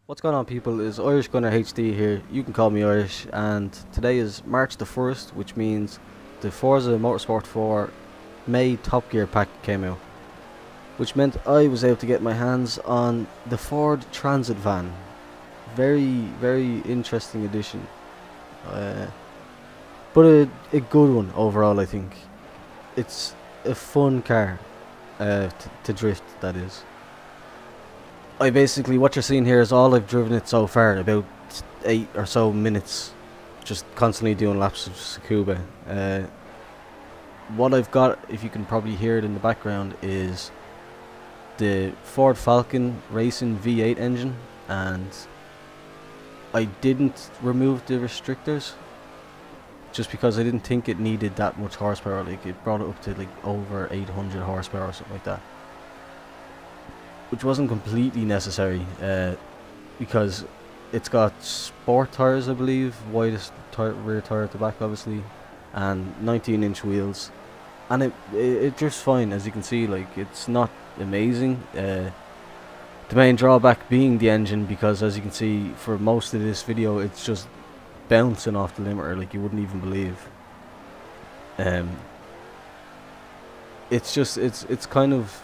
What's going on, people? Is Irish Gunner HD here. You can call me Irish, and today is March the 1st, which means the Forza Motorsport 4 May Top Gear pack came out, which meant I was able to get my hands on the Ford Transit van. Very interesting addition, but a good one overall. I think it's a fun car to drift, that is. What you're seeing here is all I've driven it so far, about 8 or so minutes, just constantly doing laps of Tsukuba. What I've got, if you can probably hear it in the background, is the Ford Falcon Racing V8 engine, and I didn't remove the restrictors just because I didn't think it needed that much horsepower. Like, it brought it up to like over 800 horsepower or something like that, which wasn't completely necessary, because it's got sport tyres, I believe, widest rear tyre at the back obviously, and 19-inch wheels, and it drifts fine. As you can see, like, it's not amazing. The main drawback being the engine, because as you can see for most of this video it's just bouncing off the limiter like you wouldn't even believe. It's kind of,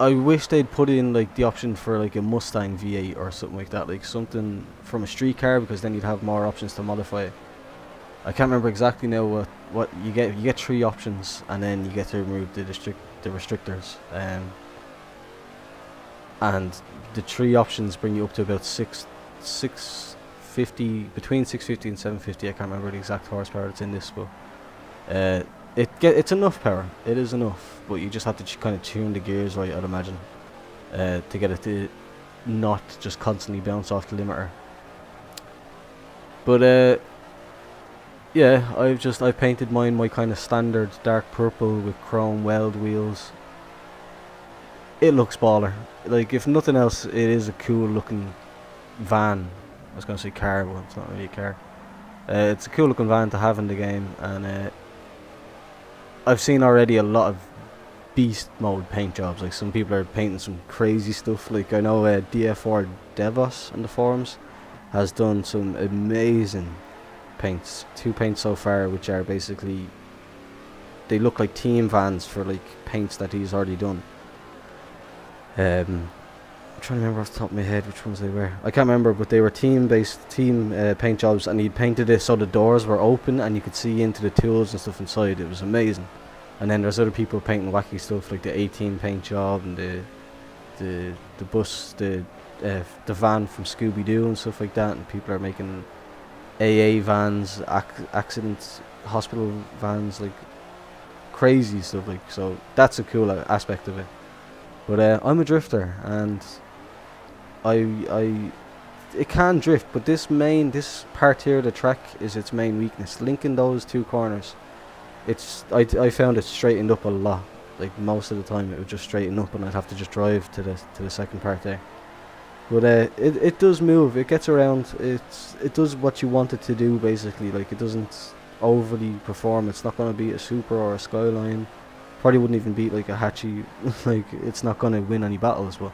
I wish they'd put in like the option for like a Mustang V8 or something like that, like something from a street car, because then you'd have more options to modify it. I can't remember exactly now what you get. You get 3 options, and then you get to remove the restrictors. And the 3 options bring you up to about 650, between 650 and 750. I can't remember the exact horsepower that's in this, but it's enough power. It is enough, but you just have to kind of tune the gears right, I'd imagine, to get it to not just constantly bounce off the limiter. But yeah, I've painted mine my kind of standard dark purple with chrome weld wheels. It looks baller. Like, if nothing else, it is a cool looking van. I was gonna say car, but it's not really a car. It's a cool looking van to have in the game, and I've seen already a lot of beast mode paint jobs. Like, some people are painting some crazy stuff. Like, I know DF4 Devos on the forums has done some amazing paints. 2 paints so far, which are basically, they look like team vans for like paints that he's already done. I'm trying to remember off the top of my head which ones they were. I can't remember, but they were team paint jobs, and he'd painted it so the doors were open and you could see into the tools and stuff inside. It was amazing. And then there's other people painting wacky stuff like the 18 paint job and the bus, the van from Scooby-Doo and stuff like that. And people are making AA vans, accident hospital vans, like crazy stuff. Like, so that's a cool aspect of it. But I'm a drifter, and it can drift, but this part here of the track is its main weakness. Linking those 2 corners, I found it straightened up a lot. Like, most of the time it would just straighten up and I'd have to just drive to the second part there. But it does move, it gets around, it does what you want it to do basically. Like, it doesn't overly perform. It's not going to beat a Supra or a Skyline. Probably wouldn't even beat like a Hachi. Like, it's not going to win any battles, but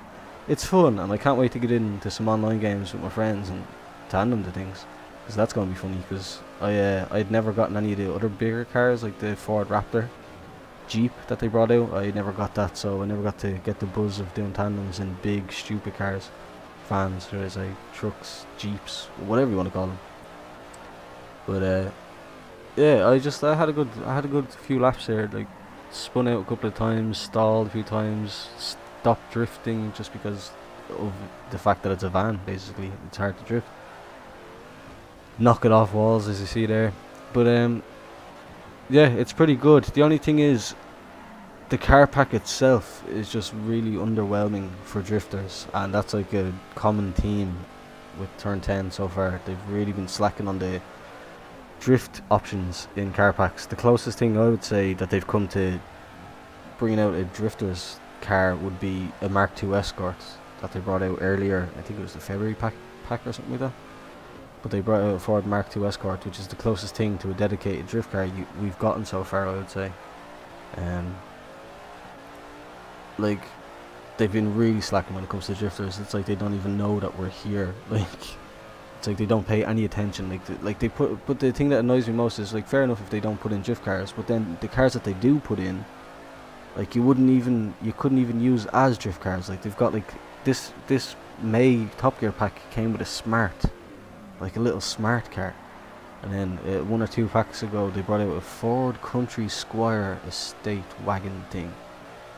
it's fun, and I can't wait to get into some online games with my friends and tandem the things, because that's going to be funny. Because I'd never gotten any of the other bigger cars, like the Ford Raptor Jeep that they brought out. I never got that, so I never got to get the buzz of doing tandems in big stupid cars, vans, or as like trucks, jeeps, whatever you want to call them. But yeah, I had a good few laps here. Like, spun out a couple of times, stalled a few times, stopped drifting just because of the fact that it's a van. Basically, it's hard to drift, knock it off walls, as you see there. But yeah, it's pretty good. The only thing is, the car pack itself is just really underwhelming for drifters, and that's like a common theme with Turn 10 so far. They've really been slacking on the drift options in car packs. The closest thing I would say that they've come to bringing out a drifter's car would be a Mark II Escort that they brought out earlier. I think it was the February pack or something like that. But they brought out a Ford Mark II Escort, which is the closest thing to a dedicated drift car we've gotten so far, I would say. Like, they've been really slacking when it comes to drifters. It's like they don't even know that we're here. Like, it's like they don't pay any attention. Like they put. But the thing that annoys me most is, like, fair enough if they don't put in drift cars, but then the cars that they do put in, like, you couldn't even use as drift cars. Like, they've got like this May Top Gear pack came with a smart, like a little smart car, and then 1 or 2 packs ago they brought out a Ford Country Squire Estate wagon thing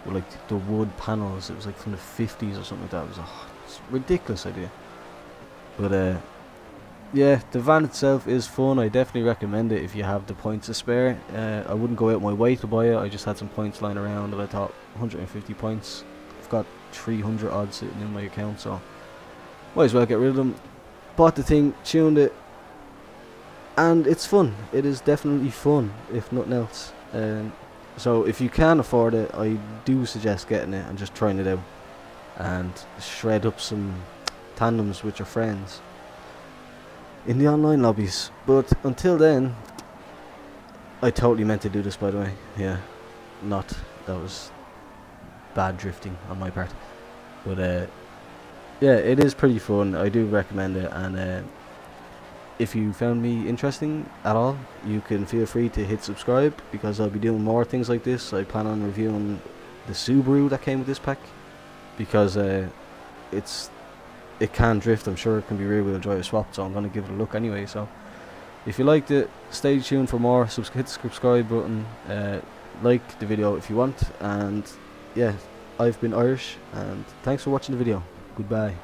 with like the wood panels. It was like from the 50s or something like that. It was it's a ridiculous idea. But yeah, the van itself is fun. I definitely recommend it if you have the points to spare. I wouldn't go out my way to buy it. I just had some points lying around, and I thought 150 points. I've got 300 odd sitting in my account, so might as well get rid of them. Bought the thing, tuned it, and it's fun. It is definitely fun, if nothing else. So if you can afford it, I do suggest getting it and just trying it out and shred up some tandems with your friends in the online lobbies. But until then, I totally meant to do this, by the way. Yeah, that was bad drifting on my part. But yeah, it is pretty fun. I do recommend it, and if you found me interesting at all, you can feel free to hit subscribe, because I'll be doing more things like this. I plan on reviewing the Subaru that came with this pack, because it can drift. I'm sure it can be rear wheel drive swapped, so I'm going to give it a look anyway. So if you liked it, stay tuned for more. Hit the subscribe button, like the video if you want, and yeah, I've been Irish, and thanks for watching the video. Goodbye.